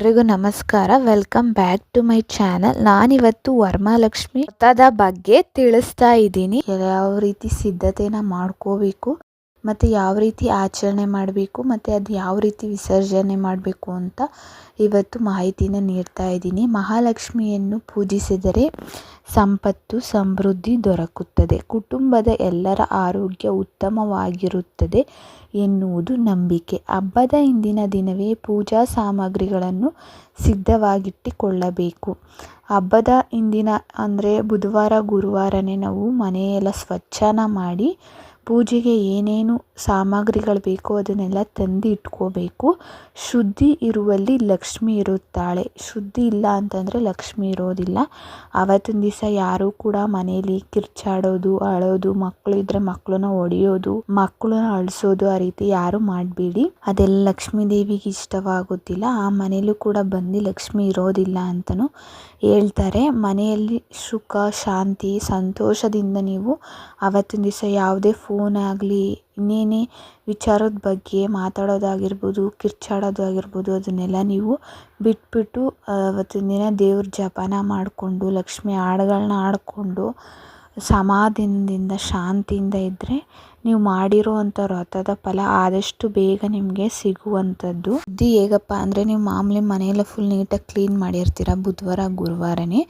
ಎಲ್ರಿಗೂ ನಮಸ್ಕಾರ. Welcome back to my channel. ನಾನಿವತ್ತು ವರಮಹಾಲಕ್ಷ್ಮಿ ವ್ರತದ ಬಗ್ಗೆ ತಿಳಿಸ್ತಾ ಇದ್ದೀನಿ. ಯಾವ ರೀತಿ ಸಿದ್ಧತೆನ ಮಾಡ್ಕೋಬೇಕು ಮತ್ತು ಯಾವ ರೀತಿ ಆಚರಣೆ ಮಾಡಬೇಕು ಮತ್ತು ಅದು ಯಾವ ರೀತಿ ವಿಸರ್ಜನೆ ಮಾಡಬೇಕು ಅಂತ ಇವತ್ತು ಮಾಹಿತಿನ ನೀಡ್ತಾ ಇದ್ದೀನಿ. ಮಹಾಲಕ್ಷ್ಮಿಯನ್ನು ಪೂಜಿಸಿದರೆ ಸಂಪತ್ತು ಸಮೃದ್ಧಿ ದೊರಕುತ್ತದೆ, ಕುಟುಂಬದ ಎಲ್ಲರ ಆರೋಗ್ಯ ಉತ್ತಮವಾಗಿರುತ್ತದೆ ಎನ್ನುವುದು ನಂಬಿಕೆ. ಹಬ್ಬದ ಹಿಂದಿನ ದಿನವೇ ಪೂಜಾ ಸಾಮಗ್ರಿಗಳನ್ನು ಸಿದ್ಧವಾಗಿಟ್ಟುಕೊಳ್ಳಬೇಕು. ಹಬ್ಬದ ಹಿಂದಿನ ಅಂದರೆ ಬುಧವಾರ ಗುರುವಾರನೇ ನಾವು ಮನೆಯೆಲ್ಲ ಸ್ವಚ್ಛನ ಮಾಡಿ ಪೂಜೆಗೆ ಏನೇನು ಸಾಮಗ್ರಿಗಳು ಬೇಕೋ ಅದನ್ನೆಲ್ಲ ತಂದು ಇಟ್ಕೋಬೇಕು. ಶುದ್ಧಿ ಇರುವಲ್ಲಿ ಲಕ್ಷ್ಮಿ ಇರುತ್ತಾಳೆ. ಶುದ್ಧಿ ಇಲ್ಲ ಅಂತಂದರೆ ಲಕ್ಷ್ಮಿ ಇರೋದಿಲ್ಲ. ಆವತ್ತಿನ ದಿವಸ ಯಾರೂ ಕೂಡ ಮನೆಯಲ್ಲಿ ಕಿರ್ಚಾಡೋದು, ಅಳೋದು, ಮಕ್ಕಳು ಇದ್ದರೆ ಮಕ್ಕಳನ್ನ ಹೊಡೆಯೋದು, ಮಕ್ಕಳನ್ನ ಅಳಿಸೋದು ಆ ರೀತಿ ಯಾರು ಮಾಡಬೇಡಿ. ಅದೆಲ್ಲ ಲಕ್ಷ್ಮೀ ದೇವಿಗೆ ಇಷ್ಟವಾಗೋದಿಲ್ಲ. ಆ ಮನೆಯಲ್ಲೂ ಕೂಡ ಬಂದು ಲಕ್ಷ್ಮಿ ಇರೋದಿಲ್ಲ ಅಂತಲೂ ಹೇಳ್ತಾರೆ. ಮನೆಯಲ್ಲಿ ಸುಖ ಶಾಂತಿ ಸಂತೋಷದಿಂದ ನೀವು ಆವತ್ತಿನ ದಿವಸ ಯಾವುದೇ ಫೋನ್ ಆಗಲಿ ಇನ್ನೇನೇ ವಿಚಾರದ ಬಗ್ಗೆ ಮಾತಾಡೋದಾಗಿರ್ಬೋದು, ಕಿರ್ಚಾಡೋದಾಗಿರ್ಬೋದು ಅದನ್ನೆಲ್ಲ ನೀವು ಬಿಟ್ಬಿಟ್ಟು ಆವತ್ತಿನ ದಿನ ದೇವ್ರ ಜಪನ ಮಾಡಿಕೊಂಡು ಲಕ್ಷ್ಮಿ ಹಾಡುಗಳನ್ನ ಹಾಡಿಕೊಂಡು ಸಮಾಧಾನದಿಂದ ಶಾಂತಿಯಿಂದ ಇದ್ದರೆ ನೀವು ಮಾಡಿರೋ ಅಂಥ ವ್ರತದ ಫಲ ಆದಷ್ಟು ಬೇಗ ನಿಮಗೆ ಸಿಗುವಂಥದ್ದು. ಇದು ಹೇಗಪ್ಪ ಅಂದರೆ ನೀವು ಮಾಮೂಲಿ ಮನೆಯೆಲ್ಲ ಫುಲ್ ನೀಟಾಗಿ ಕ್ಲೀನ್ ಮಾಡಿರ್ತೀರ ಬುಧವಾರ ಗುರುವಾರನೇ.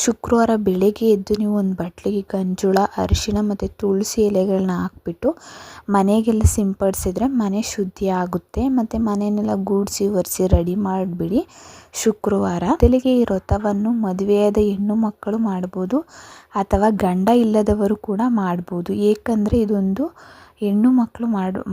ಶುಕ್ರವಾರ ಬೆಳಗ್ಗೆ ಎದ್ದು ನೀವು ಒಂದು ಬಟ್ಲಿಗೆ ಗಂಜುಳ, ಅರಿಶಿಣ ಮತ್ತು ತುಳಸಿ ಎಲೆಗಳನ್ನ ಹಾಕ್ಬಿಟ್ಟು ಮನೆಗೆಲ್ಲ ಸಿಂಪಡಿಸಿದ್ರೆ ಮನೆ ಶುದ್ಧಿ ಆಗುತ್ತೆ. ಮತ್ತು ಮನೆಯನ್ನೆಲ್ಲ ಗೂಡಿಸಿ ಒರೆಸಿ ರೆಡಿ ಮಾಡಿಬಿಡಿ. ಶುಕ್ರವಾರ ಮೊದಲಿಗೆ ಈ ವ್ರತವನ್ನು ಮದುವೆಯಾದ ಹೆಣ್ಣು ಮಕ್ಕಳು ಮಾಡ್ಬೋದು ಅಥವಾ ಗಂಡ ಇಲ್ಲದವರು ಕೂಡ ಮಾಡ್ಬೋದು. ಏಕೆಂದರೆ ಇದೊಂದು ಹೆಣ್ಣು ಮಕ್ಕಳು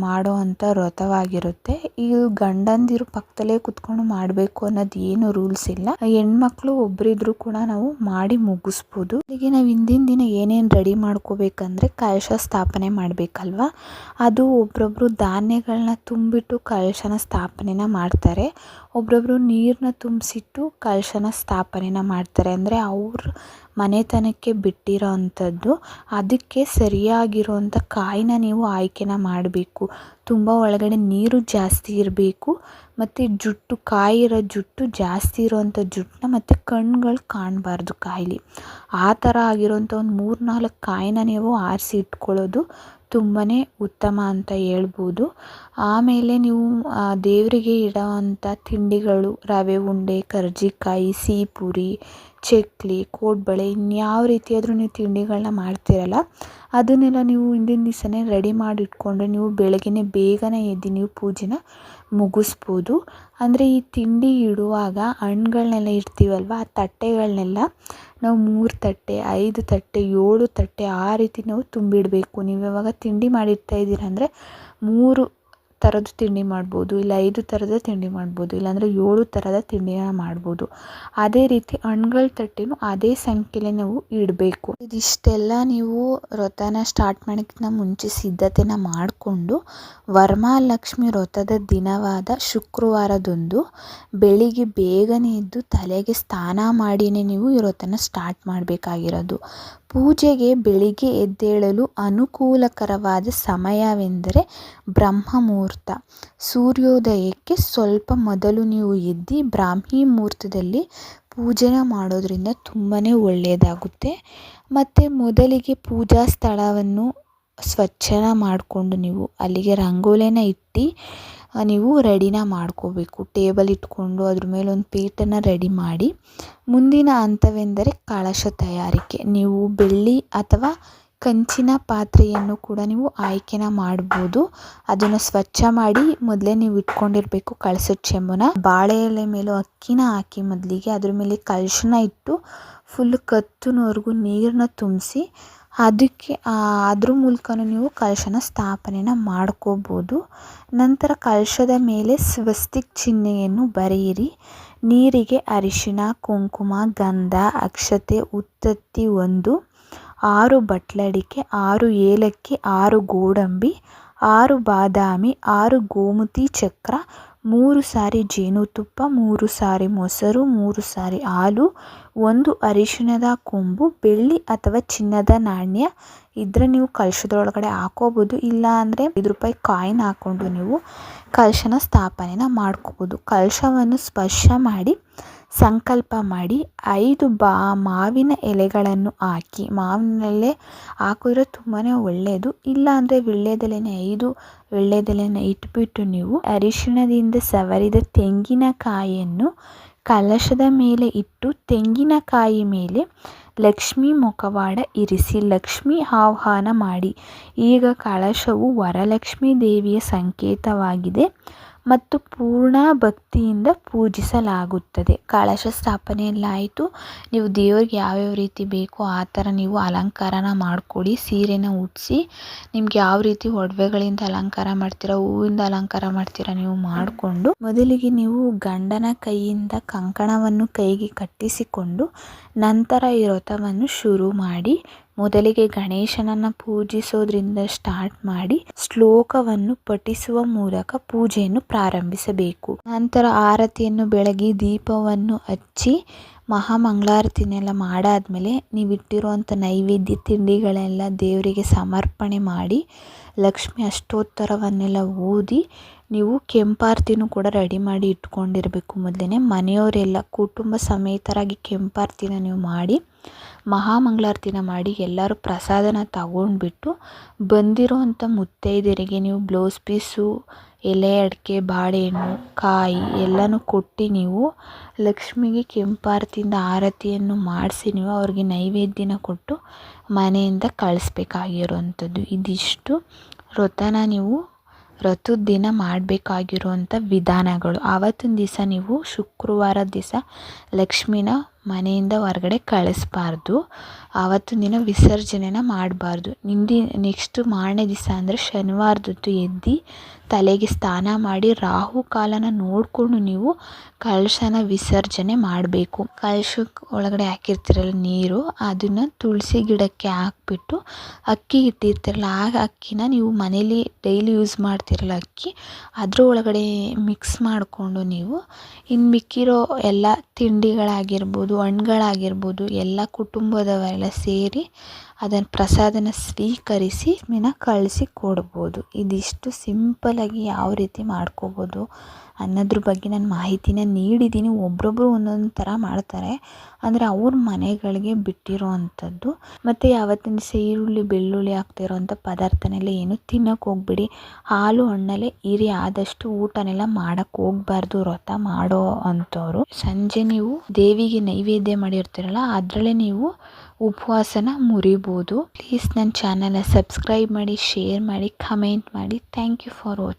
ಮಾಡೋ ಅಂಥ ವ್ರತವಾಗಿರುತ್ತೆ. ಈಗ ಗಂಡಂದಿರು ಪಕ್ಕದಲ್ಲೇ ಕುತ್ಕೊಂಡು ಮಾಡಬೇಕು ಅನ್ನೋದು ಏನು ರೂಲ್ಸ್ ಇಲ್ಲ. ಹೆಣ್ಮಕ್ಳು ಒಬ್ಬರಿದ್ರೂ ಕೂಡ ನಾವು ಮಾಡಿ ಮುಗಿಸ್ಬೋದು. ಈಗ ನಾವು ಹಿಂದಿನ ದಿನ ಏನೇನು ರೆಡಿ ಮಾಡ್ಕೋಬೇಕಂದ್ರೆ ಕಲಶ ಸ್ಥಾಪನೆ ಮಾಡಬೇಕಲ್ವ. ಅದು ಒಬ್ಬರೊಬ್ಬರು ಧಾನ್ಯಗಳನ್ನ ತುಂಬಿಟ್ಟು ಕಲಶನ ಸ್ಥಾಪನೆನ ಮಾಡ್ತಾರೆ. ಒಬ್ಬರೊಬ್ಬರು ನೀರನ್ನ ತುಂಬಿಸಿಟ್ಟು ಕಲಶನ ಸ್ಥಾಪನೆನ ಮಾಡ್ತಾರೆ. ಅಂದರೆ ಅವ್ರ ಮನೆತನಕ್ಕೆ ಬಿಟ್ಟಿರೋ ಅಂಥದ್ದು. ಅದಕ್ಕೆ ಸರಿಯಾಗಿರುವಂಥ ಕಾಯಿನ ನೀವು ಆಯ್ಕೆನ ಮಾಡಬೇಕು. ತುಂಬ ಒಳಗಡೆ ನೀರು ಜಾಸ್ತಿ ಇರಬೇಕು ಮತ್ತು ಜುಟ್ಟು ಕಾಯಿರೋ ಜುಟ್ಟು ಜಾಸ್ತಿ ಇರೋವಂಥ ಜುಟ್ಟನ್ನ ಮತ್ತು ಕಣ್ಣುಗಳು ಕಾಣಬಾರ್ದು ಕಾಯಿಲಿ. ಆ ಥರ ಆಗಿರೋಂಥ ಒಂದು 3-4 ಕಾಯಿನ ನೀವು ಆರಿಸಿ ಇಟ್ಕೊಳ್ಳೋದು ತುಂಬಾ ಉತ್ತಮ ಅಂತ ಹೇಳ್ಬೋದು. ಆಮೇಲೆ ನೀವು ದೇವರಿಗೆ ಇಡೋವಂಥ ತಿಂಡಿಗಳು ರವೆ ಉಂಡೆ, ಕರ್ಜಿಕಾಯಿ, ಸಿಹಿ ಪೂರಿ, ಚಕ್ಲಿ, ಕೋಡ್ಬಳೆ ಇನ್ಯಾವ ರೀತಿಯಾದರೂ ನೀವು ತಿಂಡಿಗಳನ್ನ ಮಾಡ್ತೀರಲ್ಲ ಅದನ್ನೆಲ್ಲ ನೀವು ಹಿಂದಿನ ದಿವಸನೇ ರೆಡಿ ಮಾಡಿ ಇಟ್ಕೊಂಡ್ರೆ ನೀವು ಬೆಳಗ್ಗೆ ಬೇಗನೆ ಎದ್ದು ನೀವು ಪೂಜೆನ ಮುಗಿಸ್ಬೋದು. ಅಂದರೆ ಈ ತಿಂಡಿ ಇಡುವಾಗ ಹಣ್ಣುಗಳನ್ನೆಲ್ಲ ಇಡ್ತೀವಲ್ವ ಆ ತಟ್ಟೆಗಳನ್ನೆಲ್ಲ ನಾವು 3 ತಟ್ಟೆ 5 ತಟ್ಟೆ 7 ತಟ್ಟೆ ಆ ರೀತಿ ನಾವು ತುಂಬಿಡಬೇಕು. ನೀವು ಯಾವಾಗ ತಿಂಡಿ ಮಾಡಿರ್ತಾ ಇದ್ದೀರ ಅಂದರೆ 3 ಥರದ ತಿಂಡಿ ಮಾಡ್ಬೋದು, ಇಲ್ಲ 5 ಥರದ ತಿಂಡಿ ಮಾಡ್ಬೋದು, ಇಲ್ಲಾಂದರೆ 7 ಥರದ ತಿಂಡಿನ ಮಾಡ್ಬೋದು. ಅದೇ ರೀತಿ ಹಣ್ಣುಗಳ ತಟ್ಟೆನೂ ಅದೇ ಸಂಖ್ಯೆಯಲ್ಲಿ ನಾವು ಇಡಬೇಕು. ಇದಿಷ್ಟೆಲ್ಲ ನೀವು ವ್ರತನ ಸ್ಟಾರ್ಟ್ ಮಾಡೋಕ್ಕಿಂತ ಮುಂಚೆ ಸಿದ್ಧತೆನ ಮಾಡಿಕೊಂಡು ವರಮಹಾಲಕ್ಷ್ಮಿ ವ್ರತದ ದಿನವಾದ ಶುಕ್ರವಾರದಂದು ಬೆಳಿಗ್ಗೆ ಬೇಗನೆ ಎದ್ದು ತಲೆಗೆ ಸ್ನಾನ ಮಾಡಿಯೇ ನೀವು ಈ ವ್ರತನ ಸ್ಟಾರ್ಟ್ ಮಾಡಬೇಕಾಗಿರೋದು. ಪೂಜೆಗೆ ಬೆಳಿಗ್ಗೆ ಎದ್ದೇಳಲು ಅನುಕೂಲಕರವಾದ ಸಮಯವೆಂದರೆ ಬ್ರಹ್ಮ ಮುಹೂರ್ತ. ಸೂರ್ಯೋದಯಕ್ಕೆ ಸ್ವಲ್ಪ ಮೊದಲು ನೀವು ಎದ್ದು ಬ್ರಾಹ್ಮಿ ಮುಹೂರ್ತದಲ್ಲಿ ಪೂಜೆನ ಮಾಡೋದ್ರಿಂದ ತುಂಬಾ ಒಳ್ಳೆಯದಾಗುತ್ತೆ. ಮತ್ತು ಮೊದಲಿಗೆ ಪೂಜಾ ಸ್ಥಳವನ್ನು ಸ್ವಚ್ಛನ ಮಾಡಿಕೊಂಡು ನೀವು ಅಲ್ಲಿಗೆ ರಂಗೋಲಿನ ಇಟ್ಟು ನೀವು ರೆಡಿನ ಮಾಡ್ಕೋಬೇಕು. ಟೇಬಲ್ ಇಟ್ಕೊಂಡು ಅದ್ರ ಮೇಲೆ ಒಂದು ಪೀಠನ ರೆಡಿ ಮಾಡಿ. ಮುಂದಿನ ಹಂತವೆಂದರೆ ಕಳಶ ತಯಾರಿಕೆ. ನೀವು ಬೆಳ್ಳಿ ಅಥವಾ ಕಂಚಿನ ಪಾತ್ರೆಯನ್ನು ಕೂಡ ನೀವು ಆಯ್ಕೆನ ಮಾಡ್ಬೋದು. ಅದನ್ನು ಸ್ವಚ್ಛ ಮಾಡಿ ಮೊದಲೇ ನೀವು ಇಟ್ಕೊಂಡಿರಬೇಕು. ಕಳಸದ ಚೆಂಬುನ ಬಾಳೆ ಎಲೆ ಮೇಲೂ ಅಕ್ಕಿನ ಹಾಕಿ ಮೊದಲಿಗೆ ಅದ್ರ ಮೇಲೆ ಕಲಶನ ಇಟ್ಟು ಫುಲ್ ಕತ್ತುನವರೆಗೂ ನೀರನ್ನ ತುಂಬಿಸಿ ಅದಕ್ಕೆ ಅದ್ರ ಮೂಲಕನೂ ನೀವು ಕಲಶನ ಸ್ಥಾಪನೆನ ಮಾಡ್ಕೋಬೋದು. ನಂತರ ಕಲಶದ ಮೇಲೆ ಸ್ವಸ್ತಿಕ್ ಚಿಹ್ನೆಯನ್ನು ಬರೆಯಿರಿ. ನೀರಿಗೆ ಅರಿಶಿಣ, ಕುಂಕುಮ, ಗಂಧ, ಅಕ್ಷತೆ, ಉತ್ತತ್ತಿ 1, 6 ಬಟ್ಲಡಿಕೆ, 6 ಏಲಕ್ಕಿ, 6 ಗೋಡಂಬಿ, 6 ಬಾದಾಮಿ, 6 ಗೋಮತಿ ಚಕ್ರ, 3 ಸಾರಿ ಜೇನುತುಪ್ಪ, 3 ಸಾರಿ ಮೊಸರು, 3 ಸಾರಿ ಹಾಲು, 1 ಅರಿಶಿಣದ ಕೊಂಬು, ಬೆಳ್ಳಿ ಅಥವಾ ಚಿನ್ನದ ನಾಣ್ಯ ಇದ್ರೆ ನೀವು ಕಲಶದೊಳಗಡೆ ಹಾಕೋಬೋದು. ಇಲ್ಲ ಅಂದರೆ 5 ರೂಪಾಯಿ ಕಾಯಿನ್ ಹಾಕ್ಕೊಂಡು ನೀವು ಕಲಶನ ಸ್ಥಾಪನೆನ ಮಾಡ್ಕೋಬೋದು. ಕಲಶವನ್ನು ಸ್ಪರ್ಶ ಮಾಡಿ ಸಂಕಲ್ಪ ಮಾಡಿ 5 ಮಾವಿನ ಎಲೆಗಳನ್ನು ಹಾಕಿ, ಮಾವಿನ ಎಲೆ ಹಾಕಿದ್ರೆ ತುಂಬಾ ಒಳ್ಳೆಯದು. ಇಲ್ಲ ಅಂದರೆ ವೀಳ್ಯದೆಲೆನ 5 ವೀಳ್ಯದೆಲೆನ ಇಟ್ಬಿಟ್ಟು ನೀವು ಅರಿಶಿಣದಿಂದ ಸವರಿದ ತೆಂಗಿನಕಾಯಿಯನ್ನು ಕಲಶದ ಮೇಲೆ ಇಟ್ಟು ತೆಂಗಿನಕಾಯಿ ಮೇಲೆ ಲಕ್ಷ್ಮೀ ಮುಖವಾಡ ಇರಿಸಿ ಲಕ್ಷ್ಮೀ ಆಹ್ವಾನ ಮಾಡಿ. ಈಗ ಕಲಶವು ವರಲಕ್ಷ್ಮೀ ದೇವಿಯ ಸಂಕೇತವಾಗಿದೆ ಮತ್ತು ಪೂರ್ಣ ಭಕ್ತಿಯಿಂದ ಪೂಜಿಸಲಾಗುತ್ತದೆ. ಕಳಶ ಸ್ಥಾಪನೆ ಎಲ್ಲ ಆಯಿತು. ನೀವು ದೇವ್ರಿಗೆ ಯಾವ್ಯಾವ ರೀತಿ ಬೇಕೋ ಆ ಥರ ನೀವು ಅಲಂಕಾರನ ಮಾಡಿಕೊಡಿ. ಸೀರೆನ ಉಡಿಸಿ ನಿಮ್ಗೆ ಯಾವ ರೀತಿ ಒಡವೆಗಳಿಂದ ಅಲಂಕಾರ ಮಾಡ್ತೀರಾ, ಹೂವಿಂದ ಅಲಂಕಾರ ಮಾಡ್ತೀರಾ ನೀವು ಮಾಡಿಕೊಂಡು ಮೊದಲಿಗೆ ನೀವು ಗಂಡನ ಕೈಯಿಂದ ಕಂಕಣವನ್ನು ಕೈಗೆ ಕಟ್ಟಿಸಿಕೊಂಡು ನಂತರ ಈ ವ್ರತವನ್ನು ಶುರು ಮಾಡಿ. ಮೊದಲಿಗೆ ಗಣೇಶನನ್ನು ಪೂಜಿಸೋದ್ರಿಂದ ಸ್ಟಾರ್ಟ್ ಮಾಡಿ ಶ್ಲೋಕವನ್ನು ಪಠಿಸುವ ಮೂಲಕ ಪೂಜೆಯನ್ನು ಪ್ರಾರಂಭಿಸಬೇಕು. ನಂತರ ಆರತಿಯನ್ನು ಬೆಳಗಿ ದೀಪವನ್ನು ಹಚ್ಚಿ ಮಹಾಮಂಗಳಾರತಿನೆಲ್ಲ ಮಾಡಾದ್ಮೇಲೆ ನೀವಿಟ್ಟಿರುವಂಥ ನೈವೇದ್ಯ ತಿಂಡಿಗಳೆಲ್ಲ ದೇವರಿಗೆ ಸಮರ್ಪಣೆ ಮಾಡಿ ಲಕ್ಷ್ಮಿ ಅಷ್ಟೋತ್ತರವನ್ನೆಲ್ಲ ಓದಿ ನೀವು ಕೆಂಪಾರತಿನೂ ಕೂಡ ರೆಡಿ ಮಾಡಿ ಇಟ್ಕೊಂಡಿರಬೇಕು. ಮೊದಲೇ ಮನೆಯವರೆಲ್ಲ ಕುಟುಂಬ ಸಮೇತರಾಗಿ ಕೆಂಪಾರತಿನ ನೀವು ಮಾಡಿ ಮಹಾಮಂಗಳಾರತಿನ ಮಾಡಿ ಎಲ್ಲರೂ ಪ್ರಸಾದನ ತಗೊಂಡ್ಬಿಟ್ಟು ಬಂದಿರೋವಂಥ ಮುತ್ತೈದೆಯರಿಗೆ ನೀವು ಬ್ಲೌಸ್ ಪೀಸು, ಎಲೆ ಅಡಿಕೆ, ಬಾಳೆಹಣ್ಣು, ಕಾಯಿ ಎಲ್ಲನೂ ಕೊಟ್ಟು ನೀವು ಲಕ್ಷ್ಮಿಗೆ ಕೆಂಪಾರತಿಯಿಂದ ಆರತಿಯನ್ನು ಮಾಡಿಸಿ ನೀವು ಅವ್ರಿಗೆ ನೈವೇದ್ಯನ ಕೊಟ್ಟು ಮನೆಯಿಂದ ಕಳಿಸ್ಬೇಕಾಗಿರೋವಂಥದ್ದು. ಇದಿಷ್ಟು ವ್ರತನ ನೀವು ವ್ರತದ ದಿನ ಮಾಡಬೇಕಾಗಿರುವಂಥ ವಿಧಾನಗಳು. ಆವತ್ತಿನ ದಿವಸ ನೀವು ಶುಕ್ರವಾರದ ದಿವಸ ಲಕ್ಷ್ಮಿನ ಮನೆಯಿಂದ ಹೊರಗಡೆ ಕಳಿಸ್ಬಾರ್ದು. ಆವತ್ತಿನ ದಿನ ವಿಸರ್ಜನೆನ ಮಾಡಬಾರ್ದು. ನೆಕ್ಸ್ಟ್ ಮಾರನೇ ದಿವಸ ಅಂದರೆ ಶನಿವಾರದೊತ್ತು ಎದ್ದು ತಲೆಗೆ ಸ್ನಾನ ಮಾಡಿ ರಾಹು ಕಾಲನ ನೋಡಿಕೊಂಡು ನೀವು ಕಳಶನ ವಿಸರ್ಜನೆ ಮಾಡಬೇಕು. ಕಳಶಕ್ಕೆ ಒಳಗಡೆ ಹಾಕಿರ್ತೀರಲ್ಲ ನೀರು, ಅದನ್ನು ತುಳಸಿ ಗಿಡಕ್ಕೆ ಹಾಕ್ಬಿಟ್ಟು ಅಕ್ಕಿ ಇಟ್ಟಿರ್ತೀರಲ್ಲ ಆ ಅಕ್ಕಿನ ನೀವು ಮನೇಲಿ ಡೈಲಿ ಯೂಸ್ ಮಾಡ್ತಿರಲ್ಲ ಅಕ್ಕಿ ಅದ್ರ ಒಳಗಡೆ ಮಿಕ್ಸ್ ಮಾಡಿಕೊಂಡು ನೀವು ಇನ್ನು ಮಿಕ್ಕಿರೋ ಎಲ್ಲ ತಿಂಡಿಗಳಾಗಿರ್ಬೋದು, ಹಣ್ಗಳಾಗಿರ್ಬೋದು ಎಲ್ಲ ಕುಟುಂಬದವರೆಲ್ಲ ಸೇರಿ ಅದನ್ನು ಪ್ರಸಾದನ ಸ್ವೀಕರಿಸಿ ಕಳಿಸಿ ಕೊಡ್ಬೋದು. ಇದಿಷ್ಟು ಸಿಂಪಲಾಗಿ ಯಾವ ರೀತಿ ಮಾಡ್ಕೋಬೋದು ಅನ್ನೋದ್ರ ಬಗ್ಗೆ ನಾನು ಮಾಹಿತಿನ ನೀಡಿದ್ದೀನಿ. ಒಬ್ರೊಬ್ರು ಒಂದೊಂದು ಥರ ಮಾಡ್ತಾರೆ, ಅಂದರೆ ಅವ್ರ ಮನೆಗಳಿಗೆ ಬಿಟ್ಟಿರೋ ಅಂಥದ್ದು. ಮತ್ತು ಯಾವತ್ತಿನ ದಿವಸ ಈರುಳ್ಳಿ ಬೆಳ್ಳುಳ್ಳಿ ಹಾಕ್ತಿರೋಂಥ ಪದಾರ್ಥನೆಲ್ಲ ಏನು ತಿನ್ನೋಕೆ ಹೋಗ್ಬಿಡಿ. ಹಾಲು ಹಣ್ಣಲ್ಲೇ ಇರಿ. ಆದಷ್ಟು ಊಟನೆಲ್ಲ ಮಾಡೋಕ್ಕೆ ಹೋಗ್ಬಾರ್ದು ವ್ರತ ಮಾಡೋ ಅಂಥವ್ರು. ಸಂಜೆ ನೀವು ದೇವಿಗೆ ನೈವೇದ್ಯ ಮಾಡಿರ್ತೀರಲ್ಲ ಅದರಲ್ಲೇ ನೀವು ಉಪವಾಸನ ಮುರಿಬೋದು. ಪ್ಲೀಸ್ ನನ್ನ ಚಾನಲ್ನ ಸಬ್ಸ್ಕ್ರೈಬ್ ಮಾಡಿ, ಶೇರ್ ಮಾಡಿ, ಕಮೆಂಟ್ ಮಾಡಿ. Thank you for watching.